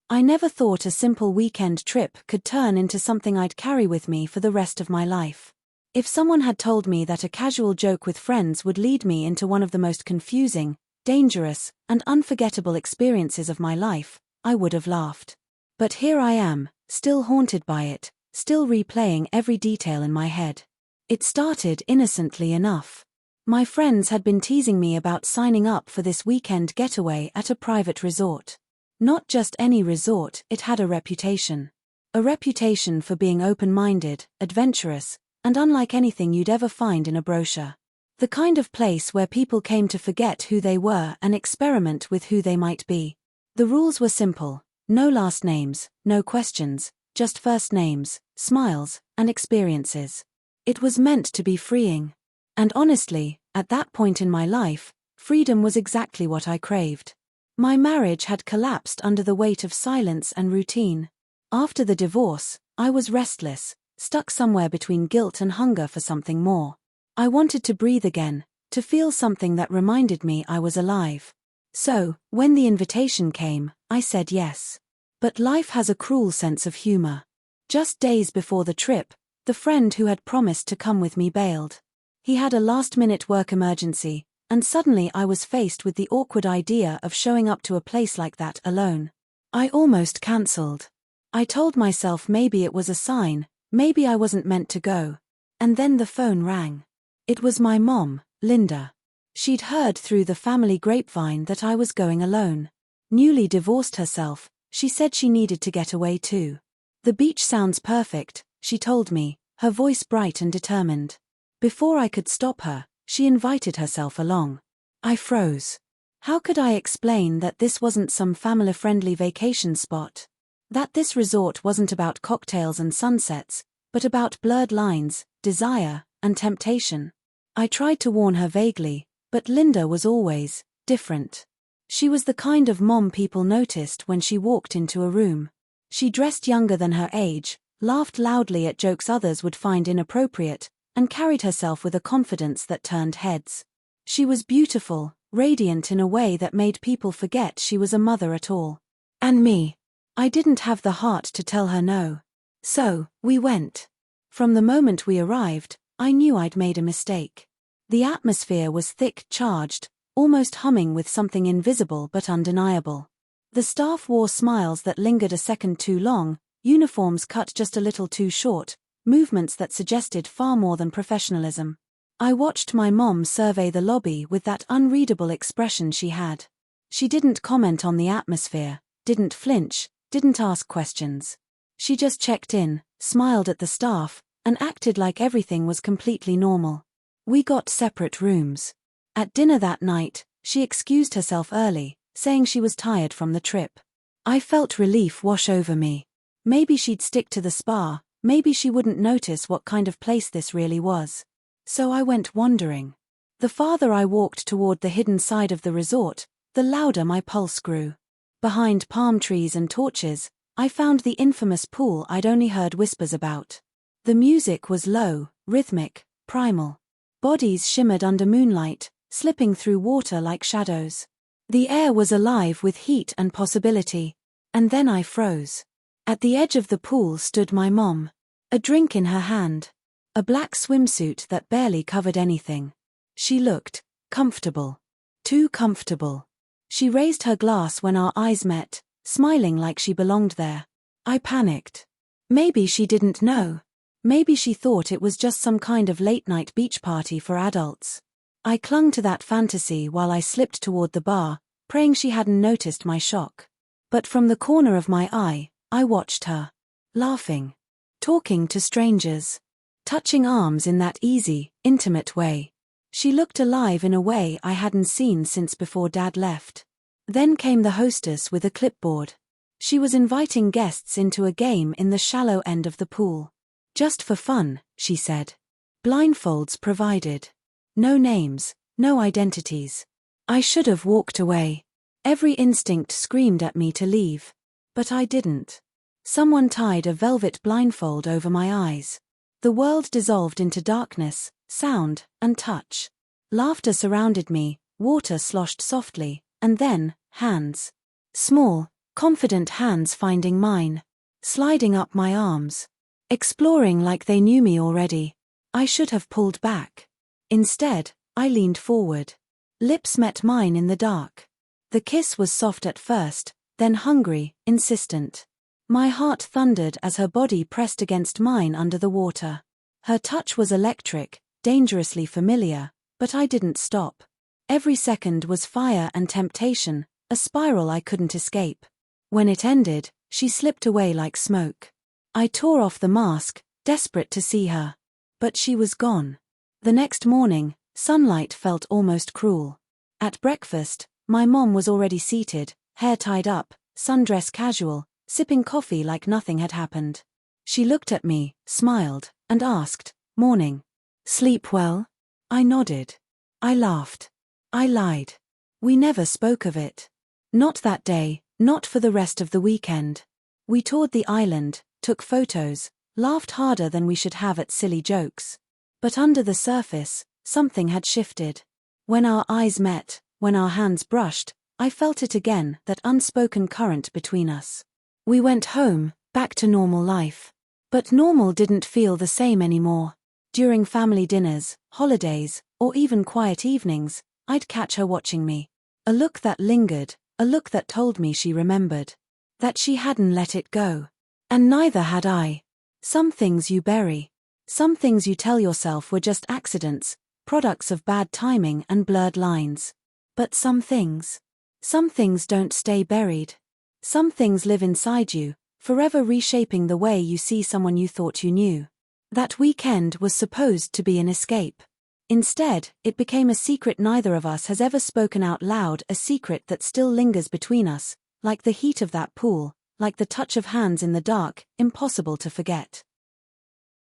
I never thought a simple weekend trip could turn into something I'd carry with me for the rest of my life. If someone had told me that a casual joke with friends would lead me into one of the most confusing, dangerous, and unforgettable experiences of my life, I would have laughed. But here I am, still haunted by it, still replaying every detail in my head. It started innocently enough. My friends had been teasing me about signing up for this weekend getaway at a private resort. Not just any resort, it had a reputation. A reputation for being open-minded, adventurous, and unlike anything you'd ever find in a brochure. The kind of place where people came to forget who they were and experiment with who they might be. The rules were simple: no last names, no questions, just first names, smiles, and experiences. It was meant to be freeing. And honestly, at that point in my life, freedom was exactly what I craved. My marriage had collapsed under the weight of silence and routine. After the divorce, I was restless, stuck somewhere between guilt and hunger for something more. I wanted to breathe again, to feel something that reminded me I was alive. So, when the invitation came, I said yes. But life has a cruel sense of humor. Just days before the trip, the friend who had promised to come with me bailed. He had a last-minute work emergency, and suddenly I was faced with the awkward idea of showing up to a place like that alone. I almost cancelled. I told myself maybe it was a sign, maybe I wasn't meant to go. And then the phone rang. It was my mom, Linda. She'd heard through the family grapevine that I was going alone. Newly divorced herself, she said she needed to get away too. The beach sounds perfect, she told me, her voice bright and determined. Before I could stop her, she invited herself along. I froze. How could I explain that this wasn't some family-friendly vacation spot? That this resort wasn't about cocktails and sunsets, but about blurred lines, desire, and temptation? I tried to warn her vaguely, but Linda was always different. She was the kind of mom people noticed when she walked into a room. She dressed younger than her age, laughed loudly at jokes others would find inappropriate, and carried herself with a confidence that turned heads. She was beautiful, radiant in a way that made people forget she was a mother at all. And me. I didn't have the heart to tell her no. So, we went. From the moment we arrived, I knew I'd made a mistake. The atmosphere was thick, charged, almost humming with something invisible but undeniable. The staff wore smiles that lingered a second too long, uniforms cut just a little too short, movements that suggested far more than professionalism. I watched my mom survey the lobby with that unreadable expression she had. She didn't comment on the atmosphere, didn't flinch, didn't ask questions. She just checked in, smiled at the staff, and acted like everything was completely normal. We got separate rooms. At dinner that night, she excused herself early, saying she was tired from the trip. I felt relief wash over me. Maybe she'd stick to the spa. Maybe she wouldn't notice what kind of place this really was. So I went wandering. The farther I walked toward the hidden side of the resort, the louder my pulse grew. Behind palm trees and torches, I found the infamous pool I'd only heard whispers about. The music was low, rhythmic, primal. Bodies shimmered under moonlight, slipping through water like shadows. The air was alive with heat and possibility. And then I froze. At the edge of the pool stood my mom. A drink in her hand. A black swimsuit that barely covered anything. She looked comfortable. Too comfortable. She raised her glass when our eyes met, smiling like she belonged there. I panicked. Maybe she didn't know. Maybe she thought it was just some kind of late-night beach party for adults. I clung to that fantasy while I slipped toward the bar, praying she hadn't noticed my shock. But from the corner of my eye, I watched her. Laughing. Talking to strangers. Touching arms in that easy, intimate way. She looked alive in a way I hadn't seen since before Dad left. Then came the hostess with a clipboard. She was inviting guests into a game in the shallow end of the pool. Just for fun, she said. Blindfolds provided. No names, no identities. I should have walked away. Every instinct screamed at me to leave. But I didn't. Someone tied a velvet blindfold over my eyes. The world dissolved into darkness, sound, and touch. Laughter surrounded me, water sloshed softly, and then, hands. Small, Confident hands finding mine. Sliding up my arms. Exploring like they knew me already. I should have pulled back. Instead, I leaned forward. Lips met mine in the dark. The kiss was soft at first, then hungry, insistent. My heart thundered as her body pressed against mine under the water. Her touch was electric, dangerously familiar, but I didn't stop. Every second was fire and temptation, a spiral I couldn't escape. When it ended, she slipped away like smoke. I tore off the mask, desperate to see her. But she was gone. The next morning, sunlight felt almost cruel. At breakfast, my mom was already seated, hair tied up, sundress casual, sipping coffee like nothing had happened. She looked at me, smiled, and asked, "Morning. Sleep well?" I nodded. I laughed. I lied. We never spoke of it. Not that day, not for the rest of the weekend. We toured the island, took photos, laughed harder than we should have at silly jokes. But under the surface, something had shifted. When our eyes met, when our hands brushed, I felt it again, that unspoken current between us. We went home, back to normal life. But normal didn't feel the same anymore. During family dinners, holidays, or even quiet evenings, I'd catch her watching me. A look that lingered, a look that told me she remembered. That she hadn't let it go. And neither had I. Some things you bury. Some things you tell yourself were just accidents, products of bad timing and blurred lines. But some things don't stay buried. Some things live inside you, forever reshaping the way you see someone you thought you knew. That weekend was supposed to be an escape. Instead, it became a secret neither of us has ever spoken out loud, a secret that still lingers between us, like the heat of that pool, like the touch of hands in the dark, impossible to forget.